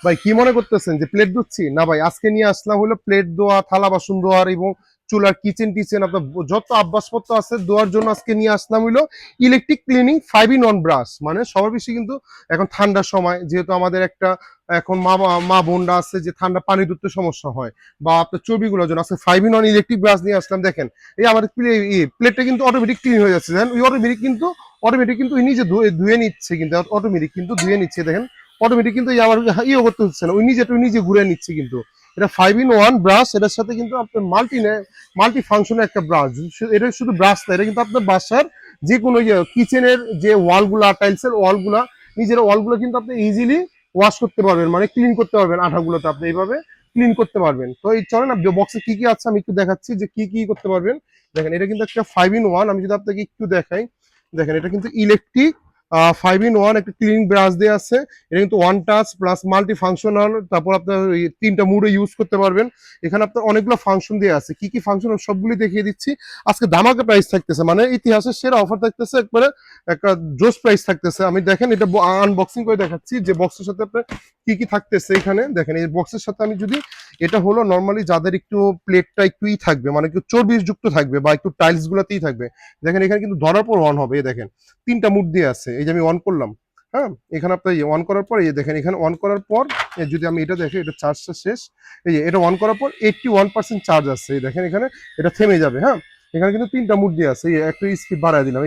ভাই কি মনে করতেছেন যে প্লেট ধুচ্ছি? না ভাই, আজকে নিয়ে আসলাম হলো প্লেট ধোয়া, থালা বাসন ধোয়ার এবং চুলার কিচেন টিচেন আপনার যত আব্বাসপত্র আছে ধোয়ার জন্য আজকে নিয়ে আসলাম হলো ইলেকট্রিক ক্লিনিং 5 in 1 ব্রাশ। মানে সবার বেশি কিন্তু এখন ঠান্ডার সময়, যেহেতু আমাদের একটা এখন মা বোনরা আছে যে ঠান্ডা পানি ধরতে সমস্যা হয়, বা আপনার চর্বিগুলোর জন্য আজকে 5 in 1 ইলেকট্রিক ব্রাশ নিয়ে আসলাম। দেখেন এই আমাদের প্লেটটা কিন্তু অটোমেটিক ক্লিন হয়ে যাচ্ছে। দেখেন ওই অটোমেটিক কিন্তু নিজে ধুয়ে ধুয়ে নিচ্ছে, কিন্তু অটোমেটিক কিন্তু ধুয়ে নিচ্ছে। দেখেন অটোমেটিক কিন্তু আমার ইয়ে করতে হচ্ছে না, ওই নিজে ঘুরে নিচ্ছে। কিন্তু এটা 5 in 1 ব্রাশ, এটার সাথে কিন্তু আপনার মাল্টি ফাংশনের একটা ব্রাশ। এটা শুধু ব্রাশ না, এটা কিন্তু আপনার বাসার যে কোনো কিচেনের যে ওয়ালগুলা, টাইলসের ওয়ালগুলা, নিজের ওয়ালগুলো কিন্তু আপনি ইজিলি ওয়াশ করতে পারবেন, মানে ক্লিন করতে পারবেন। আঠাগুলোতে আপনি এইভাবে ক্লিন করতে পারবেন। তো এই চলেন না বক্সে কি কি আছে আমি একটু দেখাচ্ছি যে কি কি করতে পারবেন। দেখেন এটা কিন্তু একটা 5 in 1, আমি যদি আপনাকে একটু দেখাই। দেখেন এটা কিন্তু ইলেকট্রিক 5 in 1 একটা ক্লিনিং ব্রাশ দেওয়া আছে। এটা কিন্তু one touch plus multi functional, তারপর আপনার তিনটা মুডে ইউজ করতে পারবেন। এখানে আপনার অনেকগুলো ফাংশন দেওয়া আছে, কি কি ফাংশন সবগুলি দেখিয়ে দিচ্ছি। আজকে ধামাকা প্রাইস থাকতেছে, মানে ইতিহাসের সেরা অফার থাকতেছে, একবারে একটা জোস প্রাইস থাকতেছে। আমি দেখেন এটা আনবক্সিং করে দেখাচ্ছি যে বক্সের সাথে আপনার কি কি থাকতেছে। এখানে দেখেন এই বক্সের সাথে আমি যদি, এটা হলো নর্মালি যাদের একটু প্লেটটা একটু থাকবে, মানে একটু চর্বি যুক্ত থাকবে বা একটু টাইলস গুলাতেই থাকবে। দেখেন এখানে কিন্তু ধরার পর অন হবে। দেখেন তিনটা মুড দিয়ে আছে, এই যে আমি অন করলাম। হ্যাঁ, এখানে আপনার অন করার পর এই দেখেন, এখানে অন করার পর যদি আমি এটা দেখি, এটা চার্জটা শেষ। এই যে এটা অন করার পর 81% চার্জ আছে। এই দেখেন এখানে এটা থেমে যাবে। হ্যাঁ, এখানে কিন্তু তিনটা মুড দিয়ে আছে। এই একটু স্পিড বাড়ায় দিলাম,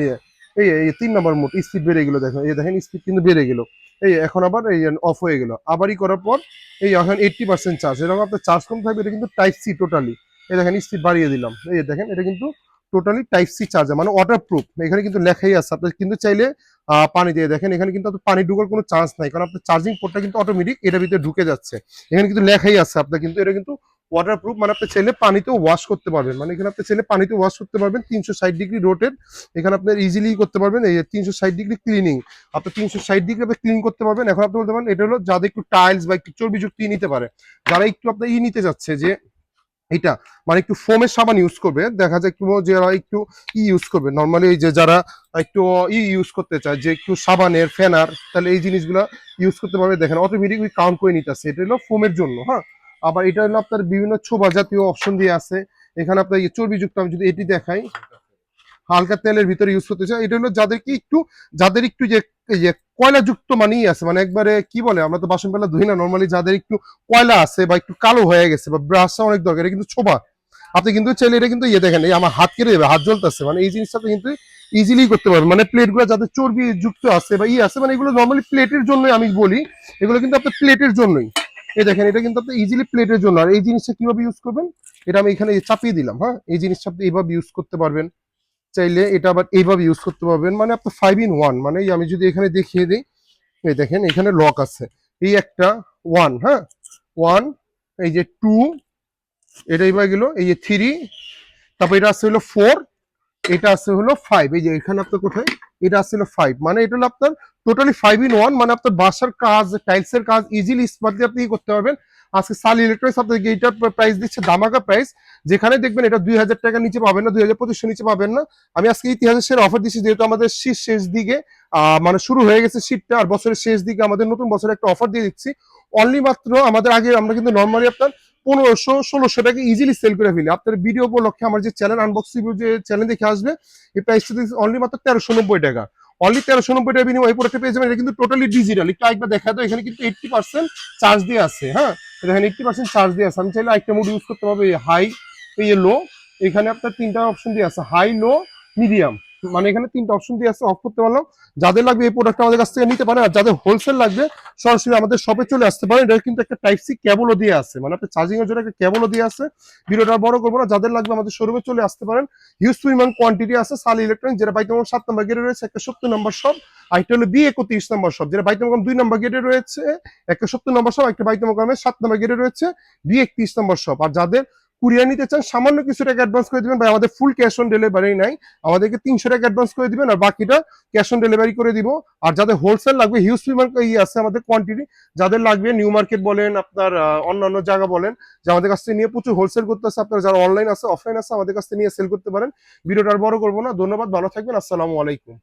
এই 3 নম্বর মুড স্পিড বেড়ে গেল। দেখেন এই দেখেন স্পিড কিন্তু বেড়ে গেল। এই এখন আবার এই অফ হয়ে গেল, আবারই করার পর এই এখন 80% চার্জ। এরকম আপনার চার্জ কম থাকবে। এটা কিন্তু টাইপ সি টোটালি। এই দেখেন স্পিড বাড়িয়ে দিলাম। এই দেখেন এটা কিন্তু টোটালি টাইপ সি চার্জার, মানে ওয়াটার প্রুফ। এখানে কিন্তু লেখাই আছে, আপনি কিন্তু চাইলে পানি দিয়ে দেখেন, এখানে কিন্তু পানি ঢুকার কোনো চান্স নাই, কারণ আপনার চার্জিং পোর্টটা কিন্তু অটোমেটিক এটার ভিতরে ঢুকে যাচ্ছে। এখানে কিন্তু লেখাই আছে আপনার, কিন্তু এটা কিন্তু ওয়াটার প্রুফ, মানে আপনি চাইলে পানিতেও ওয়াশ করতে পারবেন। মানে এখানে আপনি চাইলে পানিতে ওয়াশ করতে পারবেন 360 ডিগ্রি রোটেট। এখানে আপনার ইজিলি করতে পারবেন এই 360 ডিগ্রি ক্লিনিং। আপনি 360 ডিগ্রি আপনি ক্লিন করতে পারবেন। এখন আপনি বলতে পারেন এটা হলো যাদের একটু টাইলস বা একটু চর্বিযুক্ত নিতে পারে, যারা একটু আপনার নিতে যাচ্ছে যে এটা মানে একটু ফোমের সাবান ইউজ করবে, দেখা যায় একটু যারা একটু ইউজ করবে নর্মালি, এই যে যারা একটু ইউজ করতে চায় যে একটু সাবানের ফেনার, তাহলে এই জিনিসগুলো ইউজ করতে পারবে। দেখেন অটোমেটিক কাউন্ট করে নিতেছে, এটা হলো ফোমের জন্য। হ্যাঁ, আবার এটা হলো আপনার বিভিন্ন ছোবা জাতীয় অপশন দিয়ে আছে। এখানে আপনার চর্বিযুক্ত আমি যদি এটি দেখাই, হালকা তেলের ভিতরে ইউজ করতে চাই। এটা হলো যাদের একটু যে এই যে কয়লা যুক্ত মানেই আছে, মানে একবারে কি বলে, আমরা তো বাসন বেলা ধুই না নর্মালি, যাদের একটু কয়লা আছে বা একটু কালো হয়ে গেছে বা ব্রাশটা অনেক দরকার, এটা কিন্তু ছোবা। আপনি কিন্তু চাইলে এটা কিন্তু দেখেন এই আমার হাত কেটে দেবে, হাত জ্বলতেছে, মানে এই জিনিসটা কিন্তু ইজিলি করতে পারবেন। মানে প্লেট গুলো যাদের চর্বি যুক্ত আছে বা আছে, মানে এগুলো নর্মালি প্লেটের জন্য আমি বলি, এগুলো কিন্তু আপনার প্লেটের জন্যই। এই দেখেন এটা কিন্তু আপনি ইজিলি প্লেটের জন্য। আর এই জিনিসটা কিভাবে ইউজ করবেন, এটা আমি এখানে চাপিয়ে দিলাম। হ্যাঁ, এই জিনিসটা আপনি এইভাবে ইউজ করতে পারবেন, চাইলে এটা আবার এইভাবে ইউজ করতে পারবেন। মানে আপনার 5 in 1, মানে আমি যদি এখানে দেখিয়ে দিই, এই দেখেন এখানে লক আছে। এই একটা ওয়ান, হ্যাঁ ওয়ান, এই যে টু, এটা এইবার গেল, এই যে থ্রি, তারপর এটা আছে হলো ফোর, এটা আছে হলো ফাইভ। এই যে এখানে আপনার কোথায় এটা আছে হলো ফাইভ, মানে এটা হলো আপনার টোটালি 5 in 1। মানে আপনার বাসার কাজ, টাইলসের কাজ ইজিলি স্মার্টলি আপনি করতে পারবেন। আজকে সাল ইলেকট্রনিক্স আপনাকে এইটার প্রাইস দিচ্ছে ধামাকা প্রাইস, যেখানে দেখবেন এটা 2000 টাকার নিচে পাবেন না, 2500 নিচে পাবেন না। আমি আজকে ইতিহাসের অফার দিচ্ছি, যেহেতু আমাদের শীত শেষ দিকে মানে শুরু হয়ে গেছে শীতটা, আর বছরের শেষ দিকে আমাদের নতুন বছরে একটা অফার দিয়ে দিচ্ছি। অনলি মাত্র আমাদের আগে আমরা কিন্তু নর্মালি আপনার 1500-1600 টাকা ইজিলি সেল করে ফেলি। আপনার ভিডিও উপলক্ষে আমার যে চ্যানেল আনবক্সিং যে চ্যানেল দেখে আসবে, এই প্রাইসটা অনলি মাত্র 1390 টাকা। অনলি 1390 টাকা বিনিময় এই প্রোডাক্টটা পেয়ে যাবেন। এটা কিন্তু টোটালি ডিজিটাল। একটু আরেকবার দেখা দাও, এখানে কিন্তু 80% চার্জ দিয়ে আছে। হ্যাঁ, দেখেন 80% চার্জ দিয়ে আছে। আমি চাইলে একটা মোড ইউজ করতে পারবো, হাই, এই লো। এখানে আপনার তিনটা অপশন দিয়ে আছে, হাই, লো, মিডিয়াম। মানে এখানে তিনটা অপশন দিয়ে আছে, অফ করতে পারলাম। যাদের লাগবে এই প্রোডাক্ট আমাদের কাছ থেকে নিতে পারেন, আর যাদের হোলসেল লাগবে সরাসরি আমাদের শপে চলে আসতে পারেন। এটা কিন্তু একটা টাইপ সি কেবলও দিয়ে আছে, মানে আপনার চার্জিং এর জন্য একটা কেবলও দিয়ে আছে। ভিডিওটা বড় করবো না, যাদের লাগবে আমাদের শোরুমে চলে আসতে পারেন। হিউজ পরিমাণ কোয়ান্টিটি আছে। সাল ইলেকট্রনিক, যেটা বাইক নম্বর 7 নম্বর গেটে রয়েছে, 170 নম্বর শপ। আর একটা হলো B31 নম্বর শপ, যেটা বাইক নম্বর 2 নম্বর গেটে রয়েছে, 170 নম্বর শপ। একটা বাইক নম্বর 7 নম্বর গেটে রয়েছে, B31 নম্বর শপ। আর যাদের কুরিয়ার নিতে চান, সামান্য কিছু টাকা অ্যাডভান্স করে দিবেন ভাই, আমাদের ফুল ক্যাশ অন ডেলিভারি নাই। আমাদেরকে 300 টাকা অ্যাডভান্স করে দিবেন, আর বাকিটা ক্যাশ অন ডেলিভারি করে দিব। আর যাদের হোলসেল লাগবে, হিউজ পরিমাণ আছে আমাদের কোয়ান্টিটি। যাদের লাগবে নিউ মার্কেট বলেন, আপনার অন্যান্য জায়গা বলেন, যে আমাদের কাছ থেকে নিয়ে প্রচুর হোলসেল করতেছে, আপনার যারা অনলাইন আছে অফলাইন আছে আমাদের কাছ থেকে নিয়ে সেল করতে পারেন। ভিডিওটা আর বড় করবো না, ধন্যবাদ, ভালো থাকবেন, আসসালামু আলাইকুম।